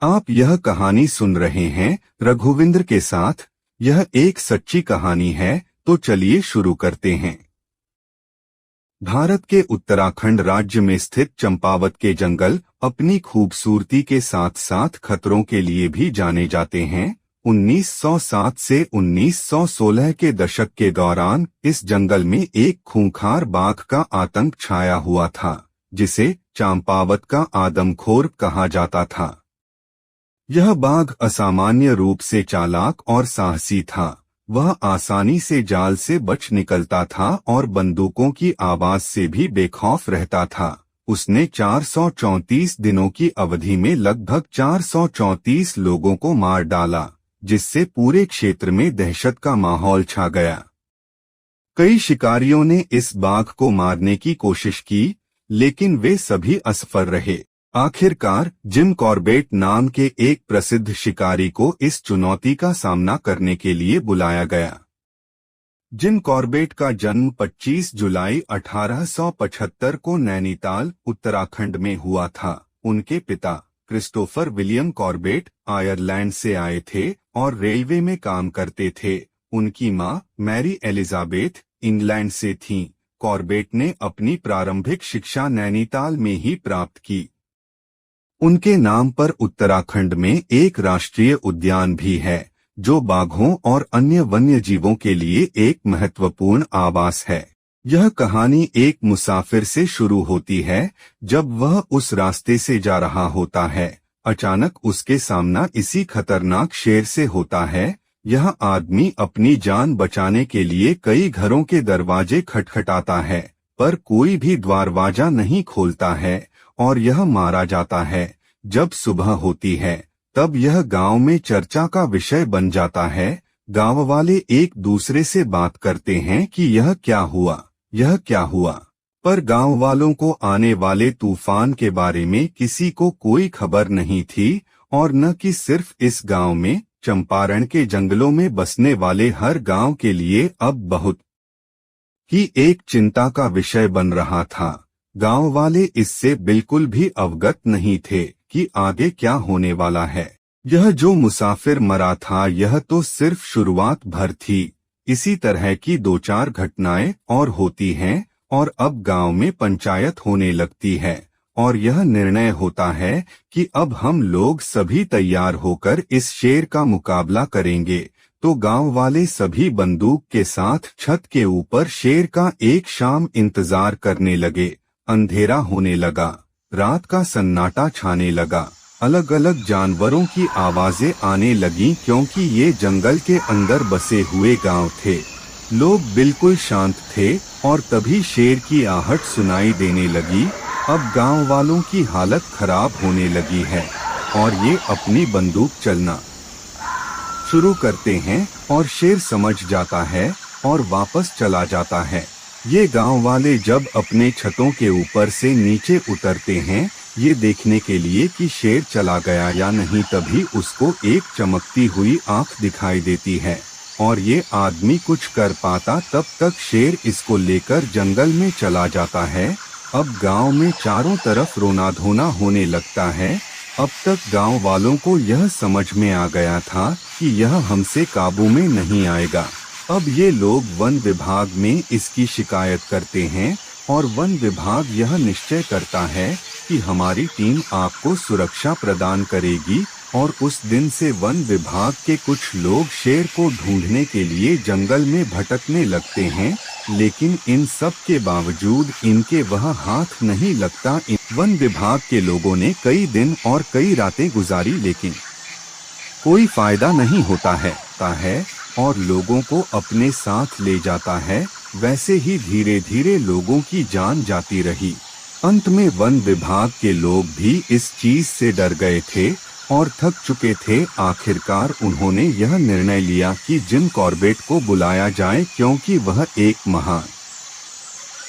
आप यह कहानी सुन रहे हैं रघुविंद्र के साथ। यह एक सच्ची कहानी है, तो चलिए शुरू करते हैं। भारत के उत्तराखंड राज्य में स्थित चंपावत के जंगल अपनी खूबसूरती के साथ साथ खतरों के लिए भी जाने जाते हैं। 1907 से 1916 के दशक के दौरान इस जंगल में एक खूंखार बाघ का आतंक छाया हुआ था, जिसे चंपावत का आदमखोर कहा जाता था। यह बाघ असामान्य रूप से चालाक और साहसी था। वह आसानी से जाल से बच निकलता था और बंदूकों की आवाज से भी बेखौफ रहता था। उसने 434 दिनों की अवधि में लगभग 434 लोगों को मार डाला, जिससे पूरे क्षेत्र में दहशत का माहौल छा गया। कई शिकारियों ने इस बाघ को मारने की कोशिश की, लेकिन वे सभी असफल रहे। आखिरकार जिम कॉर्बेट नाम के एक प्रसिद्ध शिकारी को इस चुनौती का सामना करने के लिए बुलाया गया। जिम कॉर्बेट का जन्म 25 जुलाई 1875 को नैनीताल, उत्तराखंड में हुआ था। उनके पिता क्रिस्टोफर विलियम कॉर्बेट आयरलैंड से आए थे और रेलवे में काम करते थे। उनकी मां मैरी एलिजाबेथ इंग्लैंड से थीं। कॉर्बेट ने अपनी प्रारंभिक शिक्षा नैनीताल में ही प्राप्त की। उनके नाम पर उत्तराखंड में एक राष्ट्रीय उद्यान भी है, जो बाघों और अन्य वन्य जीवों के लिए एक महत्वपूर्ण आवास है। यह कहानी एक मुसाफिर से शुरू होती है। जब वह उस रास्ते से जा रहा होता है, अचानक उसके सामना इसी खतरनाक शेर से होता है। यह आदमी अपनी जान बचाने के लिए कई घरों के दरवाजे खटखटाता है, पर कोई भी दरवाजा नहीं खोलता है और यह मारा जाता है। जब सुबह होती है, तब यह गांव में चर्चा का विषय बन जाता है। गांव वाले एक दूसरे से बात करते हैं कि यह क्या हुआ। पर गांव वालों को आने वाले तूफान के बारे में किसी को कोई खबर नहीं थी, और न कि सिर्फ इस गांव में, चंपारण के जंगलों में बसने वाले हर गांव के लिए अब बहुत ही एक चिंता का विषय बन रहा था। गांव वाले इससे बिल्कुल भी अवगत नहीं थे कि आगे क्या होने वाला है। यह जो मुसाफिर मरा था, यह तो सिर्फ शुरुआत भर थी। इसी तरह की 2-4 घटनाएं और होती हैं, और अब गांव में पंचायत होने लगती है और यह निर्णय होता है कि अब हम लोग सभी तैयार होकर इस शेर का मुकाबला करेंगे। तो गांव वाले सभी बंदूक के साथ छत के ऊपर शेर का एक शाम इंतजार करने लगे। अंधेरा होने लगा, रात का सन्नाटा छाने लगा। अलग अलग जानवरों की आवाजें आने लगीं, क्योंकि ये जंगल के अंदर बसे हुए गांव थे। लोग बिल्कुल शांत थे और तभी शेर की आहट सुनाई देने लगी। अब गांव वालों की हालत खराब होने लगी है और ये अपनी बंदूक चलना शुरू करते हैं और शेर समझ जाता है और वापस चला जाता है। ये गांव वाले जब अपने छतों के ऊपर से नीचे उतरते हैं, ये देखने के लिए कि शेर चला गया या नहीं, तभी उसको एक चमकती हुई आंख दिखाई देती है और ये आदमी कुछ कर पाता तब तक शेर इसको लेकर जंगल में चला जाता है। अब गांव में चारों तरफ रोना धोना होने लगता है। अब तक गांव वालों को यह समझ में आ गया था कि यह हमसे काबू में नहीं आएगा। अब ये लोग वन विभाग में इसकी शिकायत करते हैं और वन विभाग यह निश्चय करता है कि हमारी टीम आपको सुरक्षा प्रदान करेगी, और उस दिन से वन विभाग के कुछ लोग शेर को ढूंढने के लिए जंगल में भटकने लगते हैं। लेकिन इन सब के बावजूद इनके वह हाथ नहीं लगता। वन विभाग के लोगों ने कई दिन और कई रातें गुजारी, लेकिन कोई फायदा नहीं होता है और लोगों को अपने साथ ले जाता है। वैसे ही धीरे धीरे लोगों की जान जाती रही। अंत में वन विभाग के लोग भी इस चीज से डर गए थे और थक चुके थे। आखिरकार उन्होंने यह निर्णय लिया कि जिम कॉर्बेट को बुलाया जाए, क्योंकि वह एक महान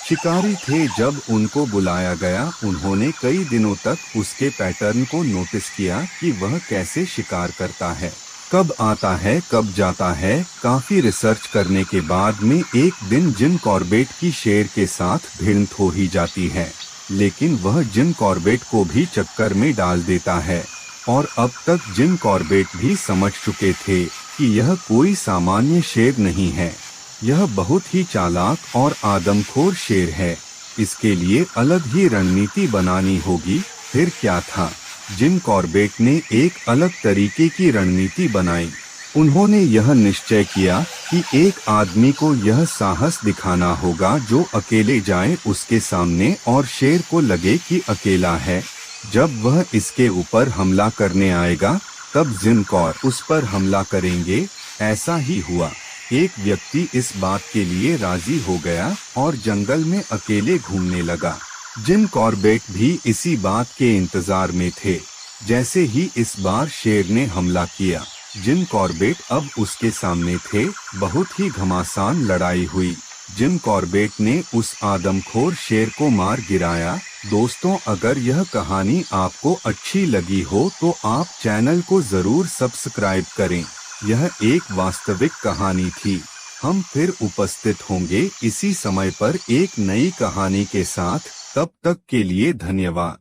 शिकारी थे। जब उनको बुलाया गया, उन्होंने कई दिनों तक उसके पैटर्न को नोटिस किया कि वह कैसे शिकार करता है, कब आता है, कब जाता है। काफी रिसर्च करने के बाद में एक दिन जिम कॉर्बेट की शेर के साथ भिड़ंत हो ही जाती है, लेकिन वह जिम कॉर्बेट को भी चक्कर में डाल देता है। और अब तक जिम कॉर्बेट भी समझ चुके थे कि यह कोई सामान्य शेर नहीं है। यह बहुत ही चालाक और आदमखोर शेर है। इसके लिए अलग ही रणनीति बनानी होगी। फिर क्या था, जिम कॉर्बेट ने एक अलग तरीके की रणनीति बनाई। उन्होंने यह निश्चय किया कि एक आदमी को यह साहस दिखाना होगा जो अकेले जाए उसके सामने और शेर को लगे कि अकेला है। जब वह इसके ऊपर हमला करने आएगा तब जिम कॉर उस पर हमला करेंगे। ऐसा ही हुआ। एक व्यक्ति इस बात के लिए राजी हो गया और जंगल में अकेले घूमने लगा। जिम कॉर्बेट भी इसी बात के इंतजार में थे। जैसे ही इस बार शेर ने हमला किया, जिम कॉर्बेट अब उसके सामने थे। बहुत ही घमासान लड़ाई हुई। जिम कॉर्बेट ने उस आदमखोर शेर को मार गिराया। दोस्तों, अगर यह कहानी आपको अच्छी लगी हो तो आप चैनल को जरूर सब्सक्राइब करें। यह एक वास्तविक कहानी थी। हम फिर उपस्थित होंगे इसी समय पर एक नई कहानी के साथ। तब तक के लिए धन्यवाद।